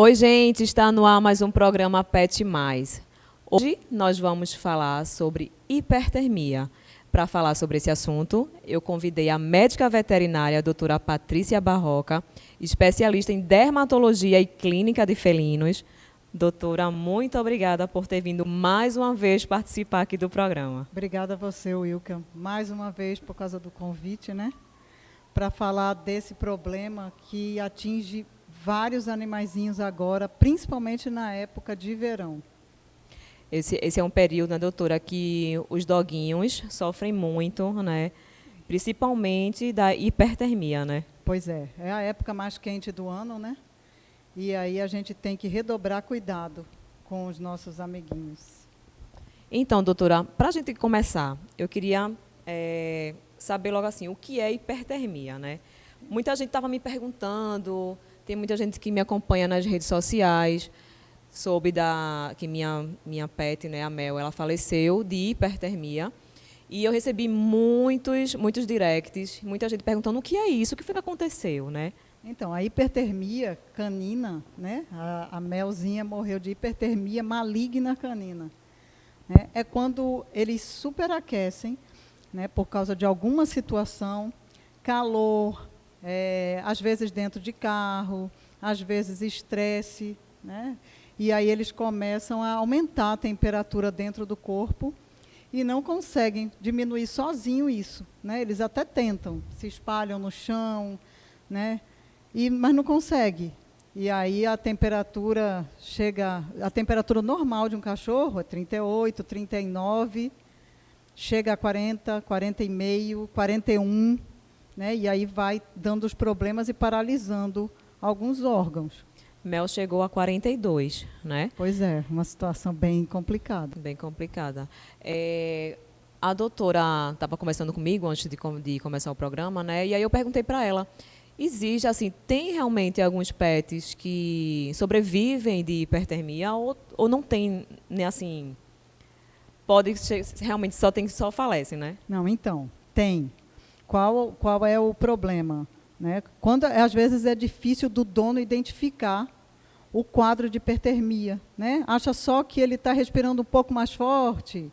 Oi, gente, está no ar mais um programa Pet Mais. Hoje nós vamos falar sobre hipertermia. Para falar sobre esse assunto, eu convidei a médica veterinária, a doutora Patrícia Barroca, especialista em dermatologia e clínica de felinos. Doutora, muito obrigada por ter vindo mais uma vez participar aqui do programa. Obrigada a você, Wilka, mais uma vez por causa do convite, né? Para falar desse problema que atinge vários animaizinhos agora, principalmente na época de verão. Esse é um período, né, doutora, que os doguinhos sofrem muito, né? Principalmente da hipertermia, né? Pois é a época mais quente do ano, né? E aí a gente tem que redobrar cuidado com os nossos amiguinhos. Então, doutora, para a gente começar, eu queria saber logo assim, o que é hipertermia, né? Muita gente estava me perguntando, tem muita gente que me acompanha nas redes sociais, soube que minha pet, né, a Mel, ela faleceu de hipertermia. E eu recebi muitos directs, muita gente perguntando o que é isso, o que foi que aconteceu, né? Então, a hipertermia canina, né? A Melzinha morreu de hipertermia maligna canina. Né? É quando eles superaquecem, né, por causa de alguma situação, calor, às vezes dentro de carro, às vezes estresse, né? E aí eles começam a aumentar a temperatura dentro do corpo e não conseguem diminuir sozinho isso, né? Eles até tentam, se espalham no chão, né? Mas não consegue. E aí a temperatura normal de um cachorro é 38, 39, chega a 40, 40,5, 41, né? E aí vai dando os problemas e paralisando alguns órgãos. Mel chegou a 42, né? Pois é, uma situação bem complicada. Bem complicada. A doutora estava conversando comigo antes de começar o programa, né? E aí eu perguntei para ela, existe, assim, tem realmente alguns pets que sobrevivem de hipertermia ou não tem, né, assim, realmente só falece, né? Não, então, tem. Qual é o problema? Né? Quando, às vezes, é difícil do dono identificar o quadro de hipertermia. Né? Acha só que ele está respirando um pouco mais forte,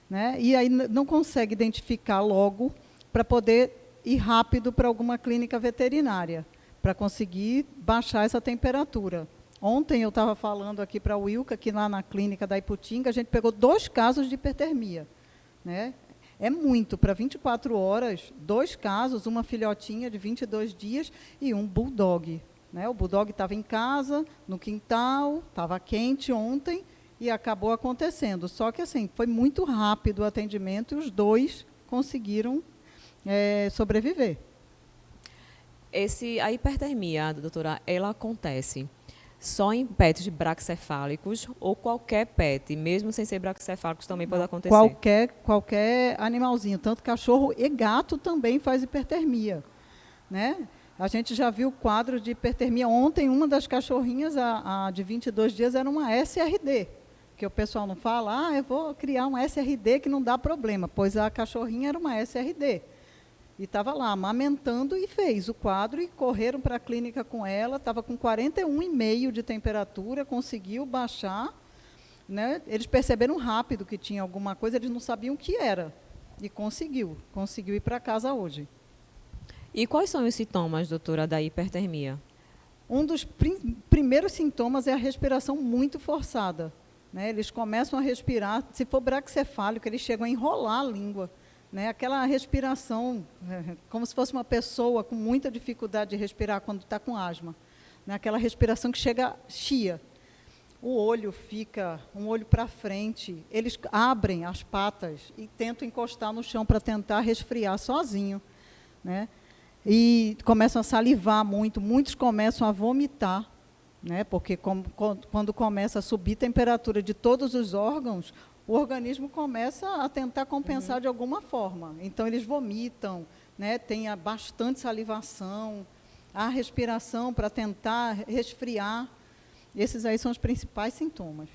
né? E aí não consegue identificar logo para poder ir rápido para alguma clínica veterinária, para conseguir baixar essa temperatura. Ontem eu estava falando aqui para a Wilka, que lá na clínica da Iputinga, a gente pegou 2 casos de hipertermia. Né? É muito, para 24 horas, 2 casos, uma filhotinha de 22 dias e um bulldog. Né? O bulldog estava em casa, no quintal, estava quente ontem e acabou acontecendo. Só que assim, foi muito rápido o atendimento e os 2 conseguiram sobreviver. A hipertermia, doutora, ela acontece só em pets braquicefálicos ou qualquer pet, mesmo sem ser braquicefálicos, também pode acontecer? Qualquer animalzinho, tanto cachorro e gato também faz hipertermia. Né? A gente já viu quadro de hipertermia. Ontem, uma das cachorrinhas, a de 22 dias, era uma SRD. Que o pessoal não fala, eu vou criar um SRD que não dá problema. Pois a cachorrinha era uma SRD. E estava lá, amamentando e fez o quadro e correram para a clínica com ela, estava com 41,5 de temperatura, conseguiu baixar. Né? Eles perceberam rápido que tinha alguma coisa, eles não sabiam o que era. E conseguiu ir para casa hoje. E quais são os sintomas, doutora, da hipertermia? Um dos primeiros sintomas é a respiração muito forçada. Né? Eles começam a respirar, se for braquicefálico, eles chegam a enrolar a língua. Né? Aquela respiração, como se fosse uma pessoa com muita dificuldade de respirar quando está com asma. Né? Aquela respiração que chega chia. O olho fica um olho para frente. Eles abrem as patas e tentam encostar no chão para tentar resfriar sozinho. Né? E começam a salivar muito. Muitos começam a vomitar. Né? Porque quando começa a subir a temperatura de todos os órgãos, o organismo começa a tentar compensar de alguma forma. Então, eles vomitam, né? Tem bastante salivação, a respiração para tentar resfriar. Esses aí são os principais sintomas.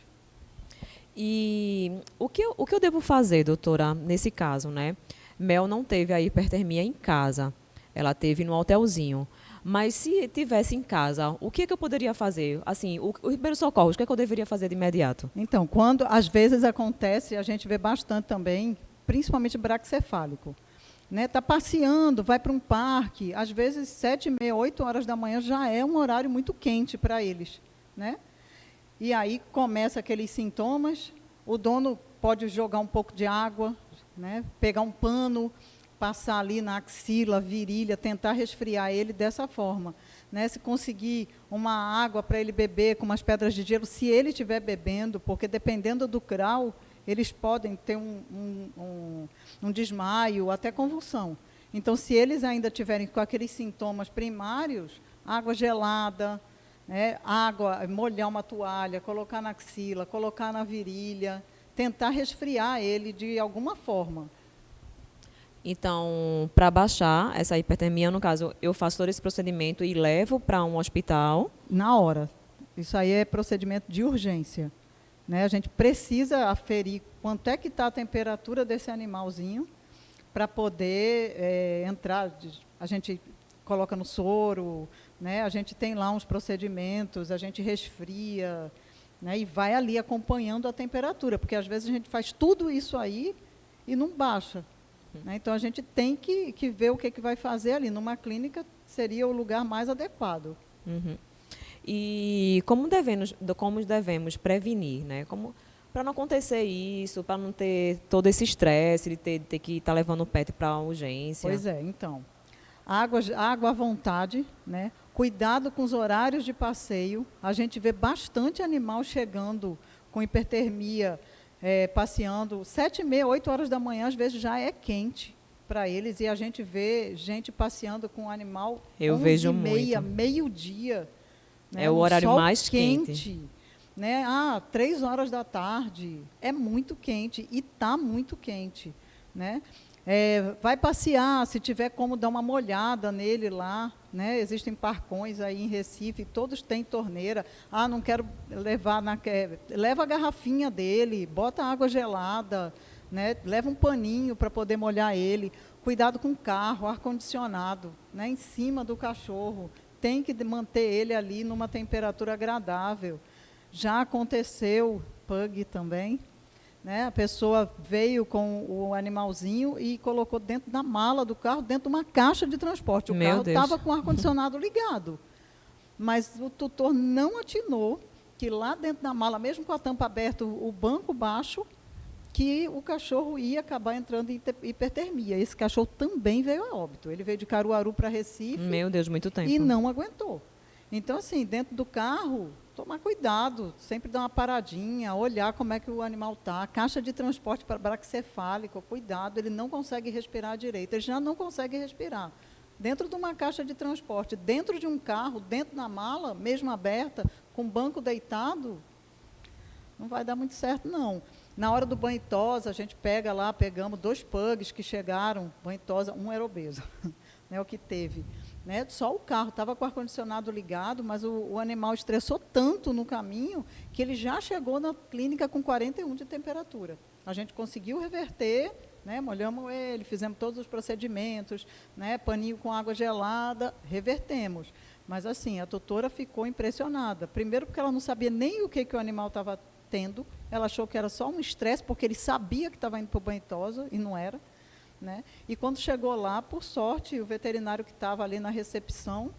E o que eu devo fazer, doutora, nesse caso, né? Mel não teve a hipertermia em casa, ela teve no hotelzinho. Mas se tivesse em casa, o que é que eu poderia fazer? Assim, o primeiro socorro, o que é que eu deveria fazer de imediato? Então, quando às vezes acontece, a gente vê bastante também, principalmente braquicefálico. Né? Tá passeando, vai para um parque, às vezes 7h30, 8 horas da manhã já é um horário muito quente para eles. Né? E aí começa aqueles sintomas, o dono pode jogar um pouco de água, né? Pegar um pano, passar ali na axila, virilha, tentar resfriar ele dessa forma. Né? Se conseguir uma água para ele beber com umas pedras de gelo, se ele estiver bebendo, porque dependendo do grau, eles podem ter um desmaio, até convulsão. Então, se eles ainda tiverem com aqueles sintomas primários, água gelada, né, água, molhar uma toalha, colocar na axila, colocar na virilha, tentar resfriar ele de alguma forma. Então, para baixar essa hipertermia, no caso, eu faço todo esse procedimento e levo para um hospital. Na hora. Isso aí é procedimento de urgência. Né? A gente precisa aferir quanto é que está a temperatura desse animalzinho para poder entrar. A gente coloca no soro, né? A gente tem lá uns procedimentos, a gente resfria, né? E vai ali acompanhando a temperatura, porque às vezes a gente faz tudo isso aí e não baixa. Né? Então a gente tem que ver o que vai fazer ali. Numa clínica seria o lugar mais adequado. Uhum. E como devemos prevenir, né? Para não acontecer isso, para não ter todo esse estresse de ter que estar levando o pet para a urgência. Pois é, então. Água à vontade, né? Cuidado com os horários de passeio. A gente vê bastante animal chegando com hipertermia, passeando 7h30, 8 horas da manhã, às vezes já é quente para eles, e a gente vê gente passeando com o animal 11h30, meio-dia. Né? É o horário mais quente. Né? 3 horas da tarde, é muito quente, e está muito quente. Né? Vai passear, se tiver como dar uma molhada nele lá, né? Existem parcões aí em Recife, todos têm torneira. Não quero levar, leva a garrafinha dele, bota água gelada, né? Leva um paninho para poder molhar ele. Cuidado com o carro, ar-condicionado, né? Em cima do cachorro. Tem que manter ele ali numa temperatura agradável. Já aconteceu, pug também, né? A pessoa veio com o animalzinho e colocou dentro da mala do carro, dentro de uma caixa de transporte. O carro estava com o ar-condicionado ligado. Mas o tutor não atinou que lá dentro da mala, mesmo com a tampa aberta, o banco baixo, que o cachorro ia acabar entrando em hipertermia. Esse cachorro também veio a óbito. Ele veio de Caruaru para Recife. Meu Deus, muito tempo. E não aguentou. Então, assim, dentro do carro, tomar cuidado, sempre dar uma paradinha, olhar como é que o animal está. Caixa de transporte para braquicefálico, cuidado, ele não consegue respirar direito, ele já não consegue respirar. Dentro de uma caixa de transporte, dentro de um carro, dentro da mala, mesmo aberta, com banco deitado, não vai dar muito certo, não. Na hora do banho e tosa, a gente pegamos 2 pugs que chegaram, banho e tosa, um era obeso, né, o que teve. Né? Só o carro estava com o ar-condicionado ligado, mas o animal estressou tanto no caminho que ele já chegou na clínica com 41 de temperatura. A gente conseguiu reverter, né? Molhamos ele, fizemos todos os procedimentos, né? Paninho com água gelada, revertemos. Mas assim, a tutora ficou impressionada. Primeiro porque ela não sabia nem o que o animal estava tendo, ela achou que era só um estresse, porque ele sabia que estava indo para o banho e tosa, e não era. Né? E quando chegou lá, por sorte, o veterinário que estava ali na recepção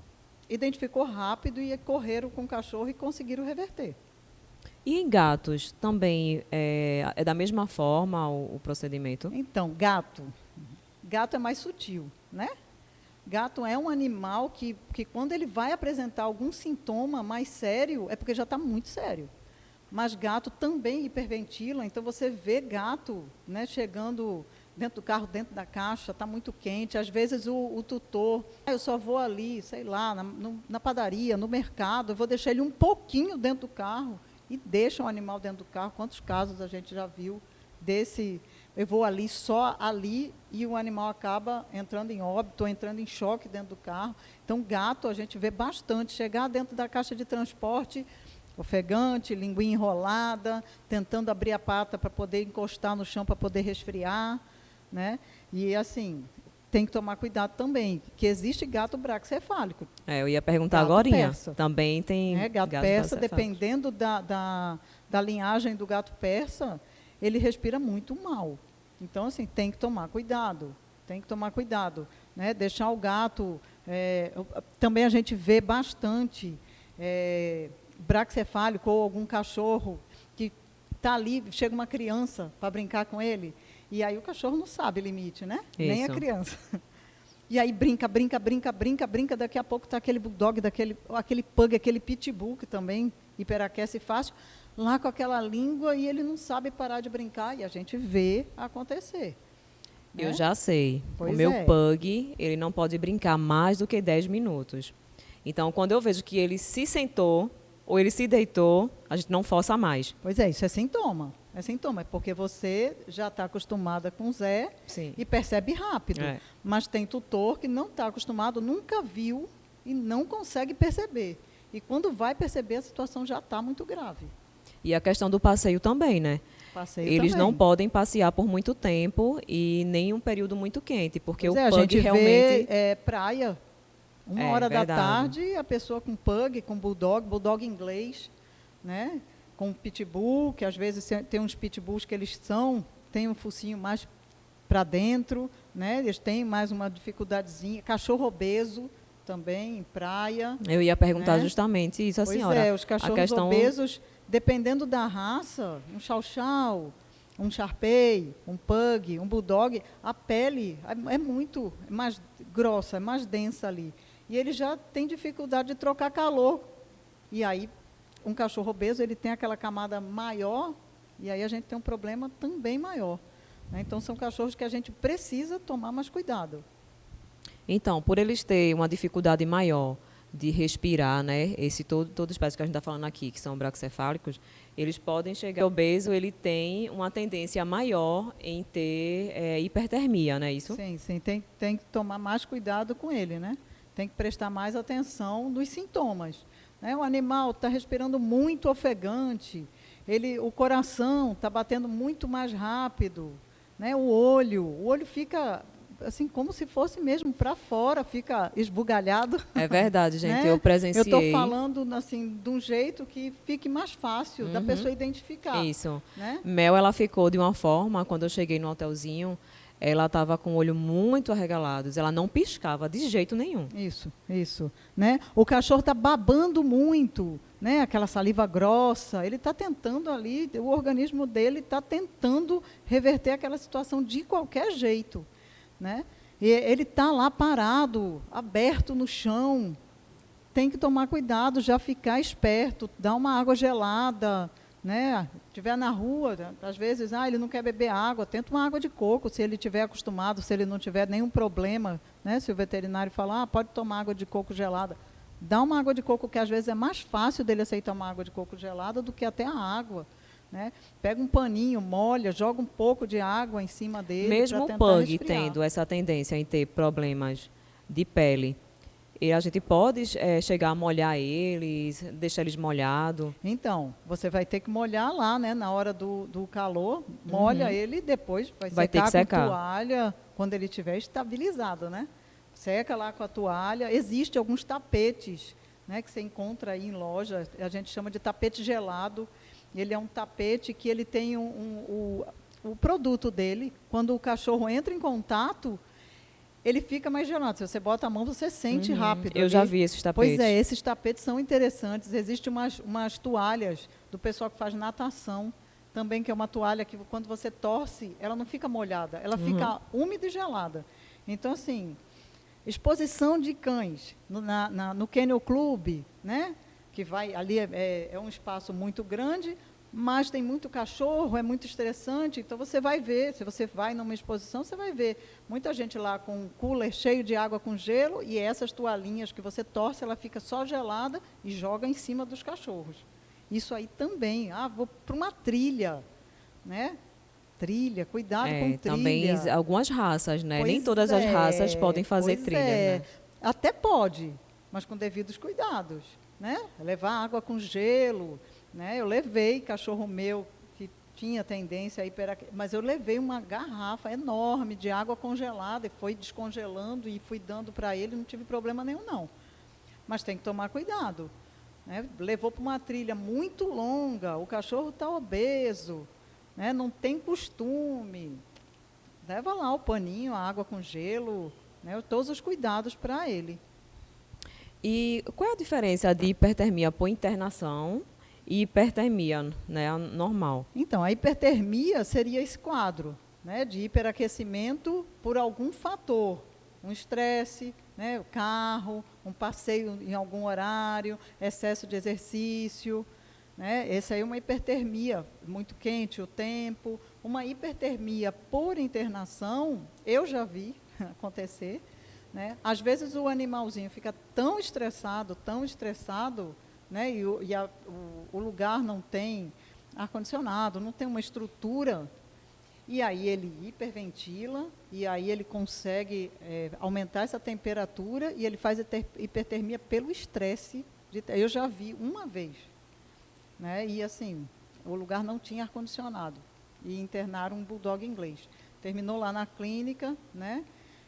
identificou rápido e correram com o cachorro e conseguiram reverter. E em gatos também é da mesma forma o procedimento? Então, gato é mais sutil, né? Gato é um animal que quando ele vai apresentar algum sintoma mais sério, é porque já está muito sério. Mas gato também hiperventila, então você vê gato, né, chegando dentro do carro, dentro da caixa, está muito quente. Às vezes o tutor, eu só vou ali, sei lá, na padaria, no mercado, eu vou deixar ele um pouquinho dentro do carro e deixa o animal dentro do carro. Quantos casos a gente já viu desse, eu vou ali, só ali, e o animal acaba entrando em óbito, ou entrando em choque dentro do carro. Então, gato a gente vê bastante, chegar dentro da caixa de transporte, ofegante, linguinha enrolada, tentando abrir a pata para poder encostar no chão, para poder resfriar. Né? E, assim, tem que tomar cuidado também, que existe gato braquicefálico. Eu ia perguntar Gato agorinha. persa. Também tem Gato gatos persa, braquicefálicos. dependendo da linhagem do gato persa, ele respira muito mal. Então, assim, tem que tomar cuidado. Tem que tomar cuidado. Né? Deixar o gato... também a gente vê bastante braquicefálico ou algum cachorro que está ali, chega uma criança para brincar com ele, e aí o cachorro não sabe limite, né? Isso. Nem a criança. E aí brinca, daqui a pouco está aquele bulldog, aquele pug, aquele pitbull, que também hiperaquece fácil, lá com aquela língua, e ele não sabe parar de brincar, e a gente vê acontecer. Eu né? já sei. Pois o meu é. pug, ele não pode brincar mais do que 10 minutos. Então, quando eu vejo que ele se sentou ou ele se deitou, a gente não força mais. Pois é, isso é sintoma. É sintoma, é porque você já está acostumada com o Zé Sim. e percebe rápido. É. Mas tem tutor que não está acostumado, nunca viu e não consegue perceber. E quando vai perceber, a situação já está muito grave. E a questão do passeio também, né? Passeio Eles também. não podem passear por muito tempo e nem um período muito quente, porque Pois o a pug gente realmente... vê praia, 1 hora da verdade. tarde, a pessoa com pug, com bulldog inglês, né? Com pitbull, que às vezes tem uns pitbulls que eles têm um focinho mais para dentro, né? Eles têm mais uma dificuldadezinha. Cachorro obeso também, em praia. Eu ia perguntar né? justamente isso, a Pois senhora. os cachorros a questão... obesos, dependendo da raça, um chow-chow, um Shar-Pei, um pug, um bulldog, a pele é muito mais grossa, é mais densa ali. E ele já tem dificuldade de trocar calor. E aí, um cachorro obeso, ele tem aquela camada maior, e aí a gente tem um problema também maior. Né? Então, são cachorros que a gente precisa tomar mais cuidado. Então, por eles terem uma dificuldade maior de respirar, né, todo espécie que a gente está falando aqui, que são braquicefálicos, eles podem chegar... O obeso, ele tem uma tendência maior em ter hipertermia, não é isso? Sim, tem que tomar mais cuidado com ele, né? Tem que prestar mais atenção nos sintomas. Né? O animal está respirando muito ofegante, o coração está batendo muito mais rápido, né? O olho fica assim como se fosse mesmo para fora, fica esbugalhado. É verdade, gente, né? eu presenciei. Eu estou falando assim, de um jeito que fique mais fácil da pessoa identificar. Isso. Né? Mel, ela ficou de uma forma, quando eu cheguei no hotelzinho, ela estava com o olho muito arregalado, ela não piscava de jeito nenhum. Isso. Né? O cachorro está babando muito, né? Aquela saliva grossa, ele está tentando ali, o organismo dele está tentando reverter aquela situação de qualquer jeito. Né? E ele está lá parado, aberto no chão, tem que tomar cuidado, já ficar esperto, dar uma água gelada, né? Estiver na rua, às vezes, ele não quer beber água, tenta uma água de coco, se ele estiver acostumado, se ele não tiver nenhum problema, né? Se o veterinário falar, pode tomar água de coco gelada, dá uma água de coco, que às vezes é mais fácil dele aceitar uma água de coco gelada do que até a água. Né? Pega um paninho, molha, joga um pouco de água em cima dele. Mesmo o tentar pug resfriar. tendo essa tendência em ter problemas de pele, e a gente pode chegar a molhar eles, deixar eles molhados? Então, você vai ter que molhar lá, né? Na hora do calor, molha ele e depois vai ter que secar com toalha, quando ele estiver estabilizado, né? Seca lá com a toalha. Existem alguns tapetes, né, que você encontra aí em loja, a gente chama de tapete gelado. Ele é um tapete que ele tem o produto dele, quando o cachorro entra em contato, ele fica mais gelado. Se você bota a mão, você sente rápido. Eu já vi esses tapetes. Pois é, esses tapetes são interessantes. Existem umas toalhas do pessoal que faz natação, também, que é uma toalha que, quando você torce, ela não fica molhada, ela fica úmida e gelada. Então, assim, exposição de cães no Kennel Club, né? Que vai ali, é um espaço muito grande, mas tem muito cachorro, é muito estressante, então você vai ver, se você vai numa exposição, você vai ver muita gente lá com um cooler cheio de água com gelo, e essas toalhinhas que você torce, ela fica só gelada e joga em cima dos cachorros. Isso aí também, vou para uma trilha, né? Trilha, cuidado com trilha. Também algumas raças, né? Nem todas as raças podem fazer trilha. Né? Até pode, mas com devidos cuidados. Né? Levar água com gelo, né? Eu levei cachorro meu que tinha tendência a hiperaquecimento, mas eu levei uma garrafa enorme de água congelada e foi descongelando e fui dando para ele, não tive problema nenhum, não. Mas tem que tomar cuidado, né? Levou para uma trilha muito longa, o cachorro está obeso, né? Não tem costume. Leva lá o paninho, a água com gelo, né? Todos os cuidados para ele. E qual é a diferença de hipertermia por internação e hipertermia, né, normal? Então, a hipertermia seria esse quadro, né, de hiperaquecimento por algum fator, um estresse, né, o carro, um passeio em algum horário, excesso de exercício, né, essa aí é uma hipertermia, muito quente o tempo. Uma hipertermia por internação, eu já vi acontecer, né, às vezes o animalzinho fica tão estressado, né, o lugar não tem ar-condicionado, não tem uma estrutura, e aí ele hiperventila, e aí ele consegue aumentar essa temperatura, e ele faz hipertermia pelo estresse. Eu já vi uma vez, né, e assim, o lugar não tinha ar-condicionado, e internaram um bulldog inglês. Terminou lá na clínica, né,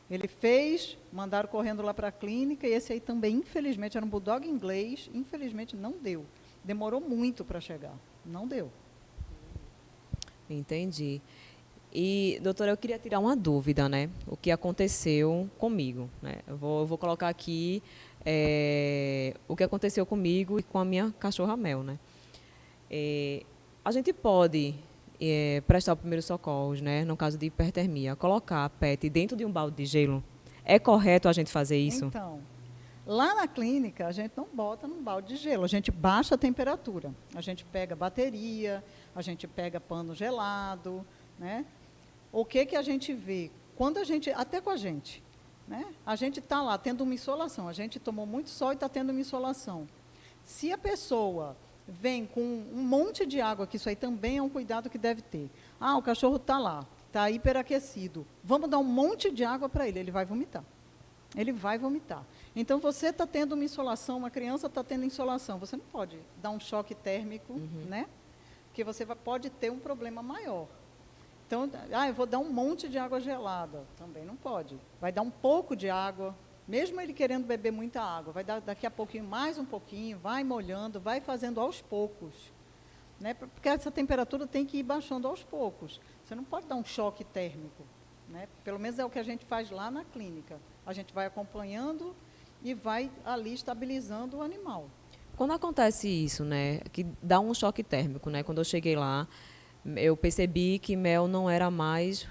ele fez, mandaram correndo lá para a clínica, e esse aí também, infelizmente, era um bulldog inglês, infelizmente não deu. Demorou muito para chegar, não deu. Entendi. E, doutora, eu queria tirar uma dúvida, né? O que aconteceu comigo, né? Eu vou colocar aqui o que aconteceu comigo e com a minha cachorra Mel, né? A gente pode prestar o primeiro socorros, né? No caso de hipertermia, colocar a PET dentro de um balde de gelo. É correto a gente fazer isso? Então, lá na clínica, a gente não bota num balde de gelo, a gente baixa a temperatura. A gente pega bateria, a gente pega pano gelado, né? O que a gente vê? Quando a gente, até com a gente, né? A gente está lá tendo uma insolação, a gente tomou muito sol e está tendo uma insolação. Se a pessoa vem com um monte de água, que isso aí também é um cuidado que deve ter. Ah, o cachorro está lá, está hiperaquecido. Vamos dar um monte de água para ele vai vomitar. Ele vai vomitar. Então, você está tendo uma insolação, uma criança está tendo insolação, você não pode dar um choque térmico, né? Porque você pode ter um problema maior. Então, eu vou dar um monte de água gelada. Também não pode. Vai dar um pouco de água, mesmo ele querendo beber muita água, vai dar daqui a pouquinho, mais um pouquinho, vai molhando, vai fazendo aos poucos. Né? Porque essa temperatura tem que ir baixando aos poucos. Você não pode dar um choque térmico. Né? Pelo menos é o que a gente faz lá na clínica. A gente vai acompanhando e vai ali estabilizando o animal. Quando acontece isso, né, que dá um choque térmico, né, quando eu cheguei lá, eu percebi que Mel não era mais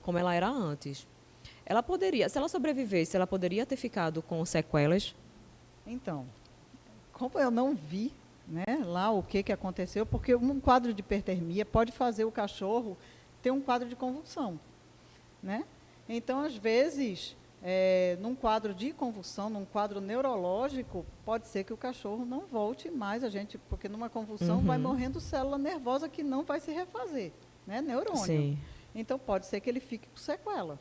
como ela era antes. Ela poderia, se ela sobrevivesse, ela poderia ter ficado com sequelas? Então, como eu não vi, né, lá o que aconteceu, porque um quadro de hipertermia pode fazer o cachorro ter um quadro de convulsão. Né? Então, às vezes, num quadro de convulsão, num quadro neurológico, pode ser que o cachorro não volte mais, porque numa convulsão vai morrendo célula nervosa que não vai se refazer, né? Neurônio. Sim. Então, pode ser que ele fique com sequela.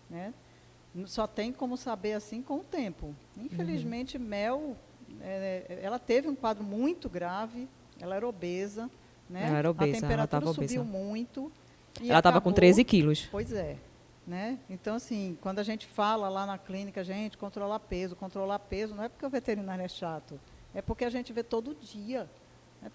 Né? Só tem como saber assim com o tempo. Infelizmente, Mel, ela teve um quadro muito grave, ela era obesa, né? Ela era obesa, a temperatura obesa. subiu muito. Ela estava com 13 quilos. Pois é. Né? Então, assim, quando a gente fala lá na clínica, gente, controlar peso, não é porque o veterinário é chato, é porque a gente vê todo dia.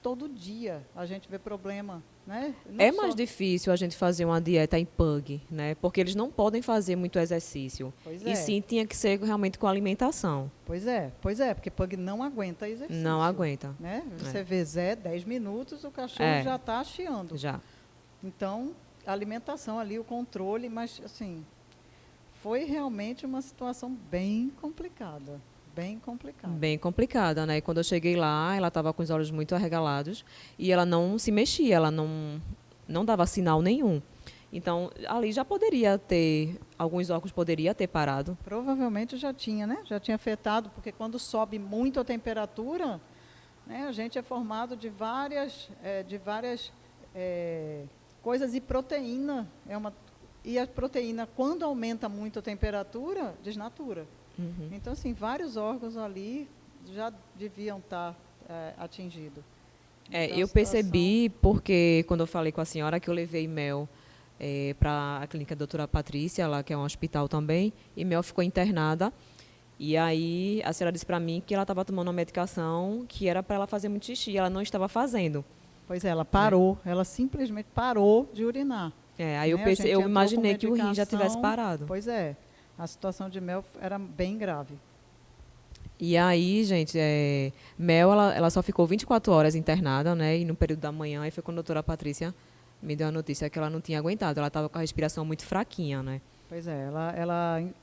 Todo dia a gente vê problema. Né? É mais difícil a gente fazer uma dieta em pug, né? Porque eles não podem fazer muito exercício. Pois e sim, tinha que ser realmente com alimentação. Pois é, porque pug não aguenta exercício. Não aguenta. Né? Você vê Zé, 10 minutos, o cachorro já está chiando. Já. Então, a alimentação ali, o controle, mas assim, foi realmente uma situação bem complicada. Bem complicada. Bem complicada, né? E quando eu cheguei lá, ela estava com os olhos muito arregalados e ela não se mexia, ela não dava sinal nenhum. Então, ali já poderia ter, alguns órgãos poderia ter parado. Provavelmente já tinha, né? Já tinha afetado, porque quando sobe muito a temperatura, né, a gente é formado de várias coisas, e proteína e a proteína, quando aumenta muito a temperatura, desnatura. Então, assim, vários órgãos ali já deviam estar atingidos. Então, Eu a situação... percebi porque quando eu falei com a senhora que eu levei Mel para a clínica da doutora Patrícia, lá que é um hospital também, e Mel ficou internada. E aí a senhora disse para mim que ela estava tomando uma medicação que era para ela fazer muito xixi, ela não estava fazendo. Pois é, ela Né? parou, ela simplesmente parou de urinar. Aí Né? A gente eu entrou com imaginei que o rim já tivesse medicação. parado. Pois é, a situação de Mel era bem grave. E aí, gente, Mel, ela só ficou 24 horas internada, né? E no período da manhã, aí foi quando a doutora Patrícia me deu a notícia que ela não tinha aguentado. Ela estava com a respiração muito fraquinha, né? Pois é,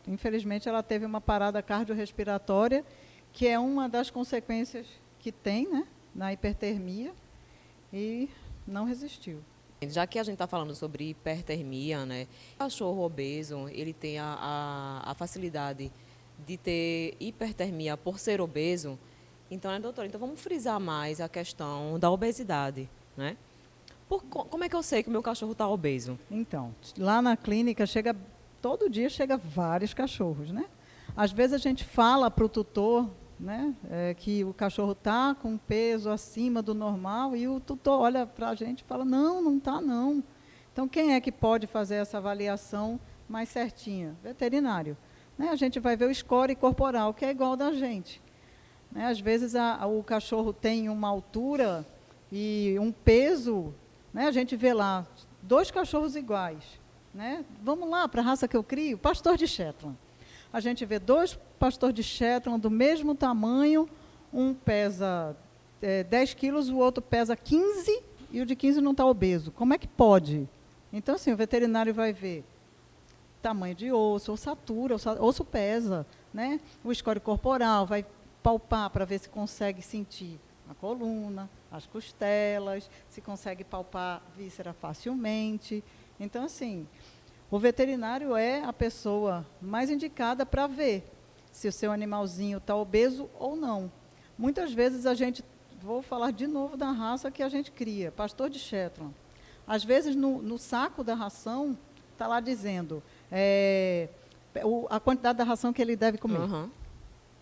infelizmente ela teve uma parada cardiorrespiratória, que é uma das consequências que tem, né, na hipertermia, e não resistiu. Já que a gente está falando sobre hipertermia, né? O cachorro obeso, ele tem a facilidade de ter hipertermia por ser obeso. Então, né, doutora? Então, vamos frisar mais a questão da obesidade, né? Como é que eu sei que o meu cachorro está obeso? Então, lá na clínica todo dia chega vários cachorros, né? Às vezes a gente fala para o tutor, né, que o cachorro está com peso acima do normal e o tutor olha para a gente e fala, não, não está não. Então, quem é que pode fazer essa avaliação mais certinha? Veterinário. Né? A gente vai ver o score corporal, que é igual da gente. Né? Às vezes o cachorro tem uma altura e um peso, né? A gente vê lá 2 cachorros iguais. Né? Vamos lá para a raça que eu crio, pastor de Shetland. A gente vê 2 pastores de Shetland do mesmo tamanho, um pesa 10 quilos, o outro pesa 15 e o de 15 não está obeso. Como é que pode? Então, assim, o veterinário vai ver tamanho de osso, ossatura, osso pesa, né? O score corporal, vai palpar para ver se consegue sentir a coluna, as costelas, se consegue palpar a víscera facilmente. Então, assim, o veterinário é a pessoa mais indicada para ver se o seu animalzinho está obeso ou não. Muitas vezes vou falar de novo da raça que a gente cria, pastor de Shetland. Às vezes no saco da ração está lá dizendo a quantidade da ração que ele deve comer. Uhum.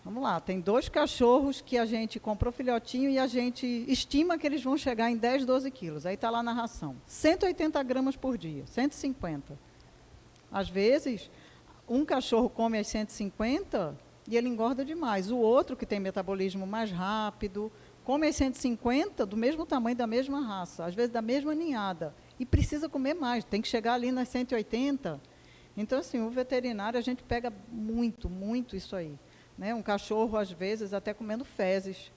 Vamos lá, tem 2 cachorros que a gente comprou filhotinho e a gente estima que eles vão chegar em 10, 12 quilos. Aí está lá na ração. 180 gramas por dia, 150. Às vezes, um cachorro come as 150 e ele engorda demais. O outro, que tem metabolismo mais rápido, come as 150 do mesmo tamanho, da mesma raça, às vezes da mesma ninhada. E precisa comer mais, tem que chegar ali nas 180. Então, assim, o veterinário, a gente pega muito, muito isso aí. Né? Um cachorro, às vezes, até comendo fezes,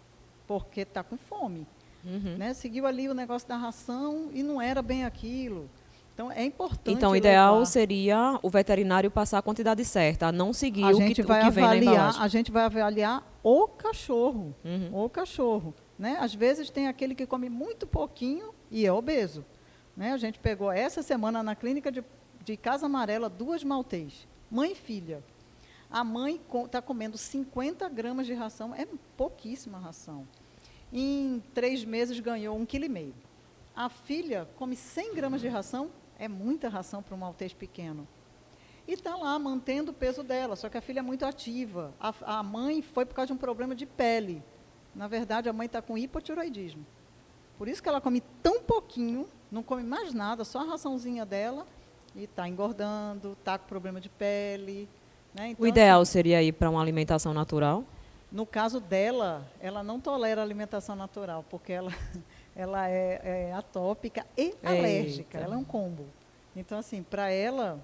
porque está com fome. Uhum. Né? Seguiu ali o negócio da ração e não era bem aquilo. Então, é importante Então, o ideal levar. seria o veterinário passar a quantidade certa, não seguir A o gente que vai vem na embalagem. A gente vai avaliar o cachorro. Uhum. O cachorro. Né? Às vezes, tem aquele que come muito pouquinho e é obeso. Né? A gente pegou essa semana na clínica de Casa Amarela 2 maltês, mãe e filha. A mãe está comendo 50 gramas de ração, é pouquíssima ração. Em 3 meses ganhou 1,5 kg. A filha come 100 gramas de ração, é muita ração para um maltês pequeno. E está lá mantendo o peso dela, só que a filha é muito ativa. A mãe foi por causa de um problema de pele. Na verdade, a mãe está com hipotiroidismo. Por isso que ela come tão pouquinho, não come mais nada, só a raçãozinha dela, e está engordando, está com problema de pele. Né? Então, O ideal seria ir para uma alimentação natural? No caso dela, ela não tolera alimentação natural, porque ela é atópica e alérgica, ela é um combo. Então, assim, para ela,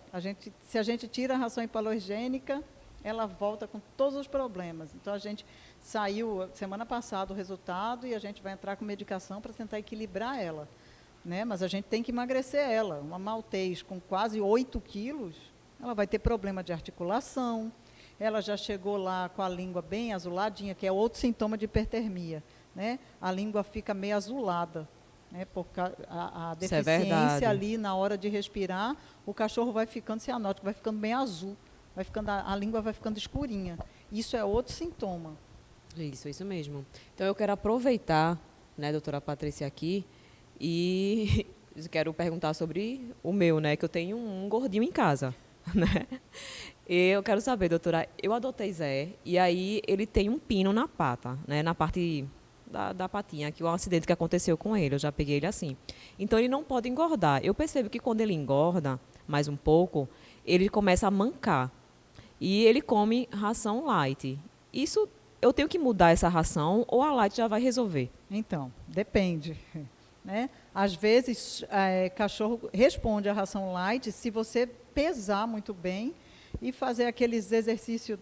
se a gente tira a ração hipoalergênica, ela volta com todos os problemas. Então, a gente saiu, semana passada, o resultado, e a gente vai entrar com medicação para tentar equilibrar ela. Né? Mas a gente tem que emagrecer ela. Uma maltês com quase 8 quilos, ela vai ter problema de articulação, ela já chegou lá com a língua bem azuladinha, que é outro sintoma de hipertermia. Né? A língua fica meio azulada, né? Porque a deficiência ali na hora de respirar, o cachorro vai ficando cianótico, vai ficando bem azul, a língua vai ficando escurinha. Isso é outro sintoma. Isso mesmo. Então, eu quero aproveitar, né, doutora Patrícia, aqui, e quero perguntar sobre o meu, né, que eu tenho um gordinho em casa. Né? Eu quero saber, doutora, eu adotei Zé, e aí ele tem um pino na pata, né, na parte da patinha, que é um acidente que aconteceu com ele, eu já peguei ele assim. Então, ele não pode engordar. Eu percebo que quando ele engorda mais um pouco, ele começa a mancar. E ele come ração light. Isso, eu tenho que mudar essa ração ou a light já vai resolver? Então, depende. Né? Às vezes, cachorro responde à ração light se você pesar muito bem e fazer aqueles exercícios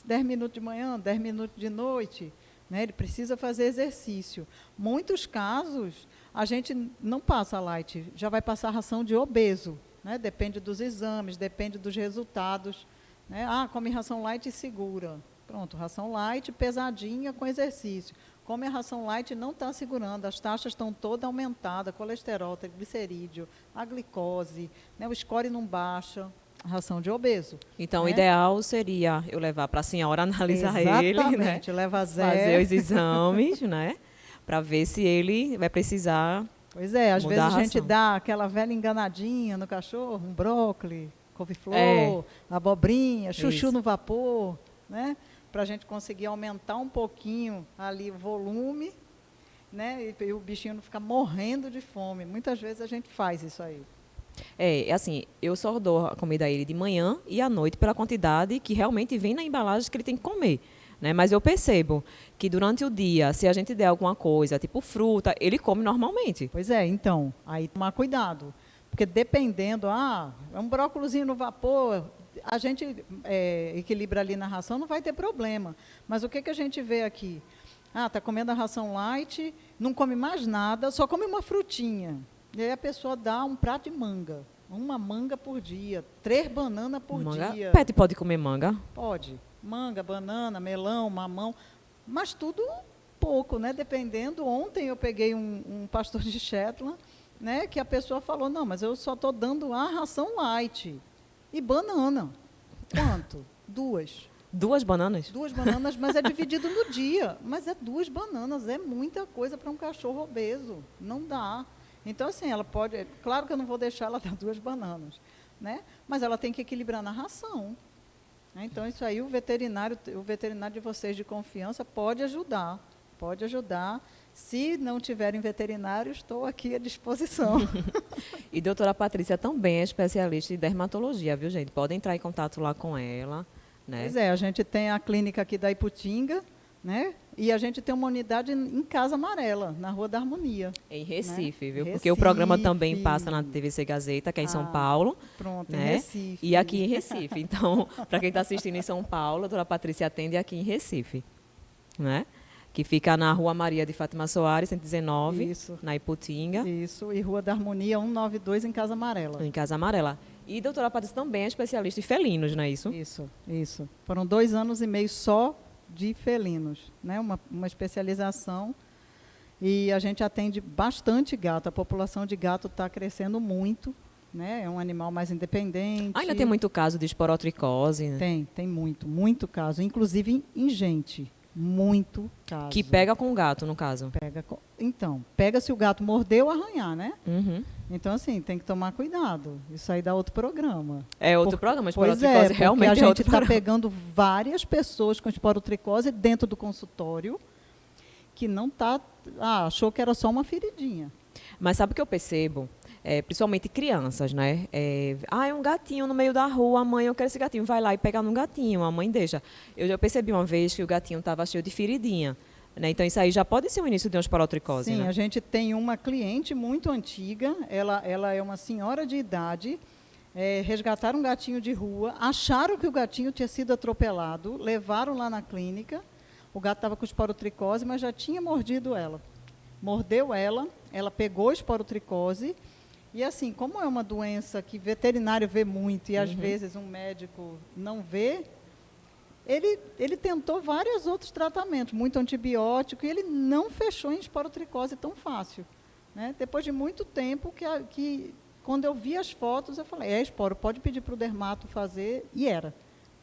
10 minutos de manhã, 10 minutos de noite. Né? Ele precisa fazer exercício. Muitos casos, a gente não passa light, já vai passar ração de obeso. Né? Depende dos exames, depende dos resultados. Né? Come ração light e segura. Pronto, ração light pesadinha com exercício. Come a ração light não está segurando, as taxas estão todas aumentadas, colesterol, triglicerídeo, a glicose, né? O score não baixa, ração de obeso. Então, né? o ideal seria eu levar para a senhora analisar ele, né? Exatamente, leva zero. Fazer os exames, né? Para ver se ele vai precisar. Pois é, às vezes a a gente ração. dá aquela velha enganadinha no cachorro, um brócolis, couve-flor, abobrinha, chuchu Isso. no vapor, né? Para a gente conseguir aumentar um pouquinho ali o volume, né? E o bichinho não ficar morrendo de fome. Muitas vezes a gente faz isso aí. Assim, eu só dou a comida a ele de manhã e à noite pela quantidade que realmente vem na embalagem que ele tem que comer. Né? Mas eu percebo que durante o dia, se a gente der alguma coisa, tipo fruta, ele come normalmente. Pois é, então, aí tomar cuidado. Porque dependendo, é um brócolozinho no vapor, a gente equilibra ali na ração, não vai ter problema. Mas o que a gente vê aqui? Está comendo a ração light, não come mais nada, só come uma frutinha. E aí a pessoa dá um prato de manga. Uma manga por dia, 3 bananas por dia. Pet pode comer manga? Pode. Manga, banana, melão, mamão. Mas tudo pouco, né? Dependendo. Ontem eu peguei um pastor de Shetland, né? Que a pessoa falou, não, mas eu só estou dando a ração light. E banana. Quanto? 2. 2 bananas? 2 bananas, mas é dividido no dia. Mas 2 bananas, é muita coisa para um cachorro obeso. Não dá. Então, assim, ela pode... Claro que eu não vou deixar ela dar 2 bananas, né? Mas ela tem que equilibrar na ração. Então, isso aí o veterinário de vocês de confiança pode ajudar. Pode ajudar. Se não tiverem veterinário, estou aqui à disposição. E doutora Patrícia também é especialista em dermatologia, viu, gente? Pode entrar em contato lá com ela. Né? Pois é, a gente tem a clínica aqui da Iputinga, né? E a gente tem uma unidade em Casa Amarela, na Rua da Harmonia. Em Recife, né? viu? Recife. Porque o programa também passa na TVC Gazeta, que é em São Paulo. Pronto, né? em Recife. E aqui em Recife. Então, para quem está assistindo em São Paulo, a doutora Patrícia atende aqui em Recife. Né? Que fica na Rua Maria de Fátima Soares, 119, Isso. na Iputinga. Isso, e Rua da Harmonia 192, em Casa Amarela. Em Casa Amarela. E a doutora Patrícia também é especialista em felinos, não é isso? Isso. Foram 2 anos e meio só de felinos, né? Uma especialização. E a gente atende bastante gato. A população de gato está crescendo muito, né? É um animal mais independente. Ainda tem muito caso de esporotricose, né? Tem muito caso. Inclusive em gente. Muito caso. Que pega com o gato, no caso. Pega se o gato mordeu ou arranhar, né? Uhum. Então, assim, tem que tomar cuidado. Isso aí dá outro programa. É outro programa, esporotricose realmente a gente está pegando várias pessoas com esporotricose dentro do consultório que não está... achou que era só uma feridinha. Mas sabe o que eu percebo? Principalmente crianças, né? É um gatinho no meio da rua, mãe, eu quero esse gatinho. Vai lá e pega no gatinho, a mãe deixa. Eu já percebi uma vez que o gatinho estava cheio de feridinha. Né? Então, isso aí já pode ser o início de uma esporotricose, Sim, né? A gente tem uma cliente muito antiga, ela é uma senhora de idade, resgataram um gatinho de rua, acharam que o gatinho tinha sido atropelado, levaram lá na clínica, o gato estava com esporotricose, mas já tinha mordido ela. Mordeu ela pegou esporotricose, e assim, como é uma doença que veterinário vê muito e às vezes um médico não vê, ele tentou vários outros tratamentos, muito antibiótico, e ele não fechou em esporotricose tão fácil. Né? Depois de muito tempo, que quando eu vi as fotos, eu falei, esporo, pode pedir para o dermato fazer, e era.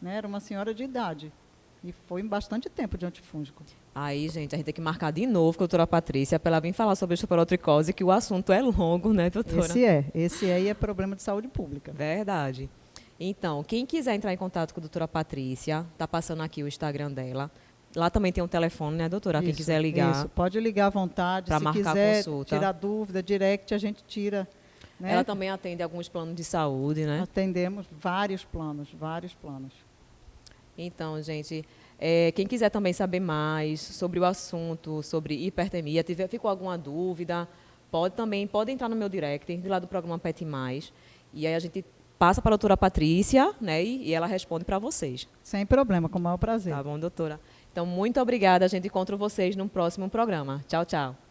Né? Era uma senhora de idade. E foi bastante tempo de antifúngico. Aí, gente, a gente tem que marcar de novo com a doutora Patrícia para ela vir falar sobre a esporotricose, que o assunto é longo, né, doutora? Esse aí é problema de saúde pública. Verdade. Então, quem quiser entrar em contato com a doutora Patrícia, está passando aqui o Instagram dela, Lá também tem um telefone, né, doutora? Quem quiser ligar. Isso, pode ligar à vontade. Para Se marcar quiser consulta. tirar dúvida, direct, a gente tira. Né? Ela também atende alguns planos de saúde, né? Atendemos vários planos, vários planos. Então, gente, quem quiser também saber mais sobre o assunto, sobre hipertermia, ficou alguma dúvida, pode entrar no meu direct, lá do programa Pet Mais, e aí a gente passa para a doutora Patrícia, né, e ela responde para vocês. Sem problema, com o maior prazer. Tá bom, doutora? Então, muito obrigada. A gente encontra vocês no próximo programa. Tchau, tchau.